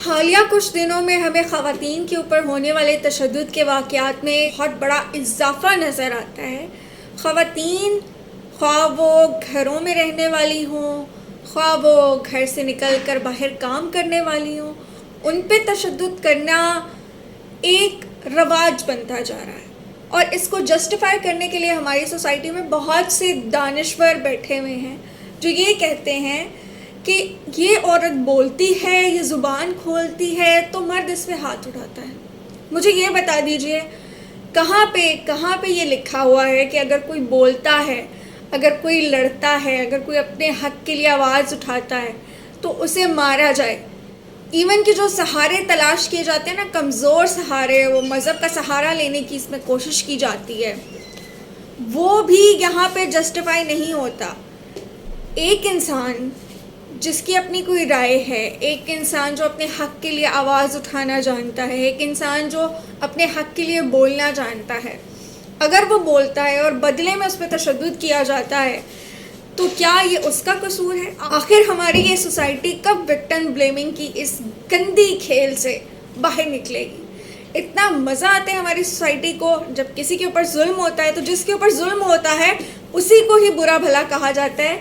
حالیہ کچھ دنوں میں ہمیں خواتین کے اوپر ہونے والے تشدد کے واقعات میں بہت بڑا اضافہ نظر آتا ہے۔ خواتین خواہ وہ گھروں میں رہنے والی ہوں، خواہ وہ گھر سے نکل کر باہر کام کرنے والی ہوں، ان پہ تشدد کرنا ایک رواج بنتا جا رہا ہے، اور اس کو جسٹیفائی کرنے کے لیے ہماری سوسائٹی میں بہت سے دانشور بیٹھے ہوئے ہیں جو یہ کہتے ہیں کہ یہ عورت بولتی ہے، یہ زبان کھولتی ہے تو مرد اس پہ ہاتھ اٹھاتا ہے۔ مجھے یہ بتا دیجئے کہاں پہ یہ لکھا ہوا ہے کہ اگر کوئی بولتا ہے، اگر کوئی لڑتا ہے، اگر کوئی اپنے حق کے لیے آواز اٹھاتا ہے تو اسے مارا جائے؟ ایون کہ جو سہارے تلاش کیے جاتے ہیں نا، کمزور سہارے، وہ مذہب کا سہارا لینے کی اس میں کوشش کی جاتی ہے، وہ بھی یہاں پہ جسٹیفائی نہیں ہوتا۔ ایک انسان جس کی اپنی کوئی رائے ہے، ایک انسان جو اپنے حق کے لیے آواز اٹھانا جانتا ہے، ایک انسان جو اپنے حق کے لیے بولنا جانتا ہے، اگر وہ بولتا ہے اور بدلے میں اس پہ تشدد کیا جاتا ہے تو کیا یہ اس کا قصور ہے؟ آخر ہماری یہ سوسائٹی کب وکٹم بلیمنگ کی اس گندی کھیل سے باہر نکلے گی؟ اتنا مزہ آتا ہے ہماری سوسائٹی کو جب کسی کے اوپر ظلم ہوتا ہے تو جس کے اوپر ظلم ہوتا ہے اسی کو ہی برا بھلا کہا جاتا ہے،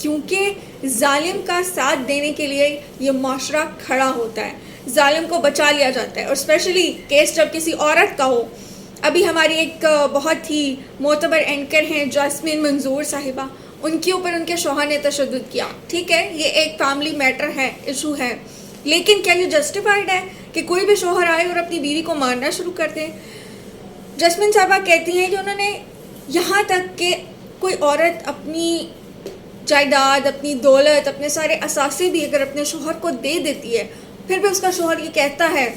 کیونکہ ظالم کا ساتھ دینے کے لیے یہ معاشرہ کھڑا ہوتا ہے، ظالم کو بچا لیا جاتا ہے۔ اور اسپیشلی کیس جب کسی عورت کا ہو، ابھی ہماری ایک بہت ہی معتبر اینکر ہیں جاسمین منظور صاحبہ، ان کے اوپر ان کے شوہر نے تشدد کیا، ٹھیک ہے، یہ ایک فیملی میٹر ہے، ایشو ہے، لیکن کیا یہ جسٹیفائڈ ہے کہ کوئی بھی شوہر آئے اور اپنی بیوی کو مارنا شروع کر دے؟ جاسمین صاحبہ کہتی ہیں کہ انہوں نے یہاں تک کہ کوئی عورت اپنی جائیداد، اپنی دولت، اپنے سارے اثاثے بھی اگر اپنے شوہر کو دے دیتی ہے، پھر بھی اس کا شوہر یہ کہتا ہے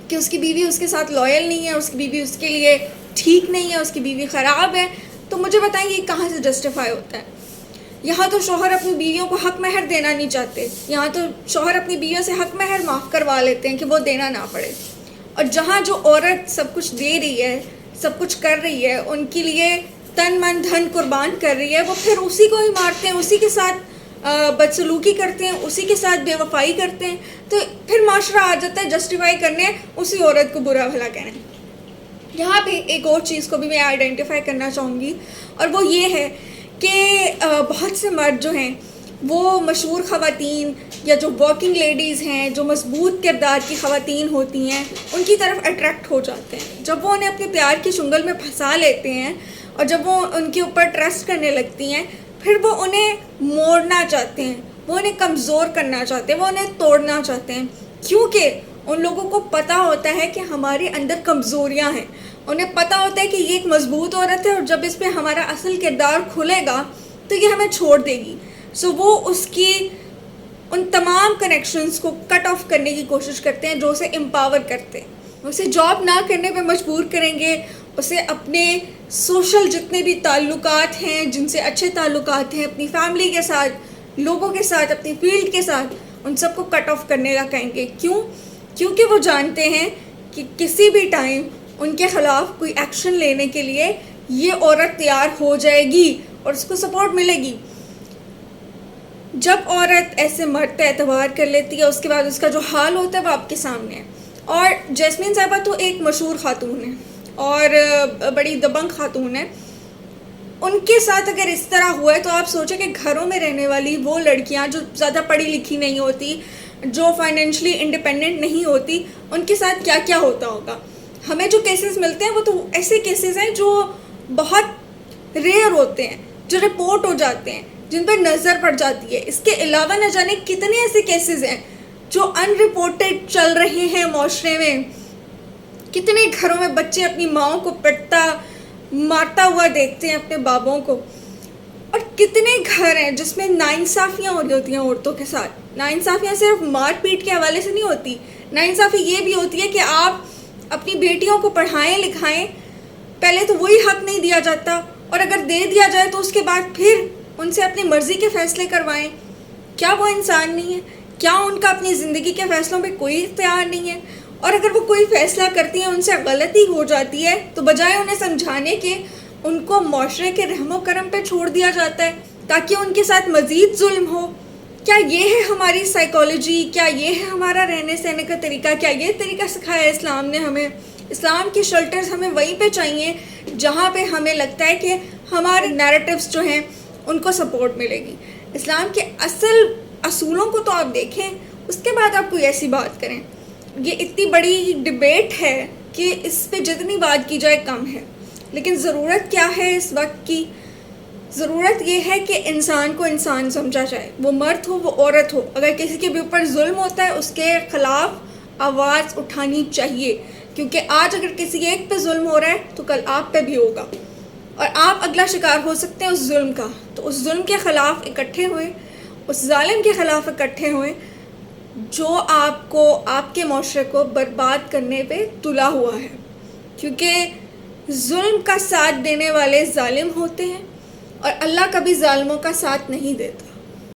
کہ اس کی بیوی اس کے ساتھ لائل نہیں ہے، اس کی بیوی اس کے لیے ٹھیک نہیں ہے، اس کی بیوی خراب ہے، تو مجھے بتائیں یہ کہاں سے جسٹیفائی ہوتا ہے؟ یہاں تو شوہر اپنی بیویوں کو حق مہر دینا نہیں چاہتے، یہاں تو شوہر اپنی بیویوں سے حق مہر معاف کروا لیتے ہیں کہ وہ دینا نہ پڑے، اور جہاں جو عورت سب کچھ دے رہی ہے، سب کچھ کر رہی ہے، ان کے لیے تن من دھن قربان کر رہی ہے، وہ پھر اسی کو ہی مارتے ہیں، اسی کے ساتھ بدسلوکی کرتے ہیں، اسی کے ساتھ بے وفائی کرتے ہیں، تو پھر معاشرہ آ جاتا ہے جسٹیفائی کرنے اسی عورت کو برا بھلا کہنے۔ یہاں پہ ایک اور چیز کو بھی میں آئیڈینٹیفائی کرنا چاہوں گی، اور وہ یہ ہے کہ بہت سے مرد جو ہیں وہ مشہور خواتین یا جو ورکنگ لیڈیز ہیں، جو مضبوط کردار کی خواتین ہوتی ہیں، ان کی طرف اٹریکٹ ہو جاتے ہیں جب وہ انہیں اپنے پیار کی چنگل میں پھنسا لیتے ہیں، اور جب وہ ان کے اوپر ٹرسٹ کرنے لگتی ہیں، پھر وہ انہیں موڑنا چاہتے ہیں، وہ انہیں کمزور کرنا چاہتے ہیں، وہ انہیں توڑنا چاہتے ہیں، کیونکہ ان لوگوں کو پتہ ہوتا ہے کہ ہمارے اندر کمزوریاں ہیں، انہیں پتہ ہوتا ہے کہ یہ ایک مضبوط عورت ہے اور جب اس پہ ہمارا اصل کردار کھلے گا تو یہ ہمیں چھوڑ دے گی، سو وہ اس کی ان تمام کنیکشنز کو کٹ آف کرنے کی کوشش کرتے ہیں جو اسے امپاور کرتے ہیں، اسے جاب نہ کرنے پہ مجبور کریں گے، اسے اپنے سوشل جتنے بھی تعلقات ہیں، جن سے اچھے تعلقات ہیں، اپنی فیملی کے ساتھ، لوگوں کے ساتھ، اپنی فیلڈ کے ساتھ، ان سب کو کٹ آف کرنے کا کہیں گے۔ کیونکہ وہ جانتے ہیں کہ کسی بھی ٹائم ان کے خلاف کوئی ایکشن لینے کے لیے یہ عورت تیار ہو جائے گی اور اس کو سپورٹ ملے گی۔ جب عورت ایسے مرد پہ اعتبار کر لیتی ہے، اس کے بعد اس کا جو حال ہوتا ہے وہ آپ کے سامنے ہے۔ اور جاسمین صاحبہ تو ایک مشہور خاتون ہے اور بڑی دبنگ خاتون ہے، ان کے ساتھ اگر اس طرح ہوا ہے تو آپ سوچیں کہ گھروں میں رہنے والی وہ لڑکیاں جو زیادہ پڑھی لکھی نہیں ہوتی، جو فائنینشلی انڈیپینڈنٹ نہیں ہوتی، ان کے ساتھ کیا کیا ہوتا ہوگا۔ ہمیں جو کیسز ملتے ہیں وہ تو ایسے کیسز ہیں جو بہت ریئر ہوتے ہیں، جو رپورٹ ہو جاتے ہیں، جن پر نظر پڑ جاتی ہے۔ اس کے علاوہ نہ جانے کتنے ایسے کیسز ہیں جو ان رپورٹڈ چل رہے ہیں معاشرے میں، کتنے گھروں میں بچے اپنی ماؤں کو پٹتا مارتا ہوا دیکھتے ہیں، اپنے بابوں کو، اور کتنے گھر ہیں جس میں ناانصافیاں ہو رہی ہوتی ہیں عورتوں کے ساتھ۔ ناانصافیاں صرف مار پیٹ کے حوالے سے نہیں ہوتی، ناانصافی یہ بھی ہوتی ہے کہ آپ اپنی بیٹیوں کو پڑھائیں لکھائیں، پہلے تو وہی حق نہیں دیا جاتا، اور اگر دے دیا جائے تو اس کے بعد پھر ان سے اپنی مرضی کے فیصلے کروائیں۔ کیا وہ انسان نہیں ہے؟ کیا ان کا اپنی زندگی کے فیصلوں پہ کوئی اختیار نہیں ہے؟ اور اگر وہ کوئی فیصلہ کرتی ہیں، ان سے غلطی ہو جاتی ہے، تو بجائے انہیں سمجھانے کے ان کو معاشرے کے رحم و کرم پہ چھوڑ دیا جاتا ہے تاکہ ان کے ساتھ مزید ظلم ہو۔ کیا یہ ہے ہماری سائیکالوجی؟ کیا یہ ہے ہمارا رہنے سہنے کا طریقہ؟ کیا یہ طریقہ سکھایا ہے اسلام نے ہمیں؟ اسلام کی شیلٹرز ہمیں وہیں پہ چاہیے جہاں پہ ہمیں لگتا ہے کہ ہمارے نیریٹیوز جو ہیں ان کو سپورٹ ملے گی. اسلام کے اصل اصولوں کو تو آپ دیکھیں، اس کے بعد آپ کوئی ایسی بات کریں. یہ اتنی بڑی ڈبیٹ ہے کہ اس پہ جتنی بات کی جائے کم ہے. لیکن ضرورت کیا ہے اس وقت کی؟ ضرورت یہ ہے کہ انسان کو انسان سمجھا جائے، وہ مرد ہو وہ عورت ہو. اگر کسی کے بھی اوپر ظلم ہوتا ہے اس کے خلاف آواز اٹھانی چاہیے، کیونکہ آج اگر کسی ایک پہ ظلم ہو رہا ہے تو کل آپ پہ بھی ہوگا اور آپ اگلا شکار ہو سکتے ہیں اس ظلم کا. تو اس ظلم کے خلاف اکٹھے ہوئے، اس ظالم کے خلاف اکٹھے ہوئے جو آپ کو، آپ کے معاشرے کو برباد کرنے پہ تلا ہوا ہے. کیونکہ ظلم کا ساتھ دینے والے ظالم ہوتے ہیں اور اللہ کبھی ظالموں کا ساتھ نہیں دیتا.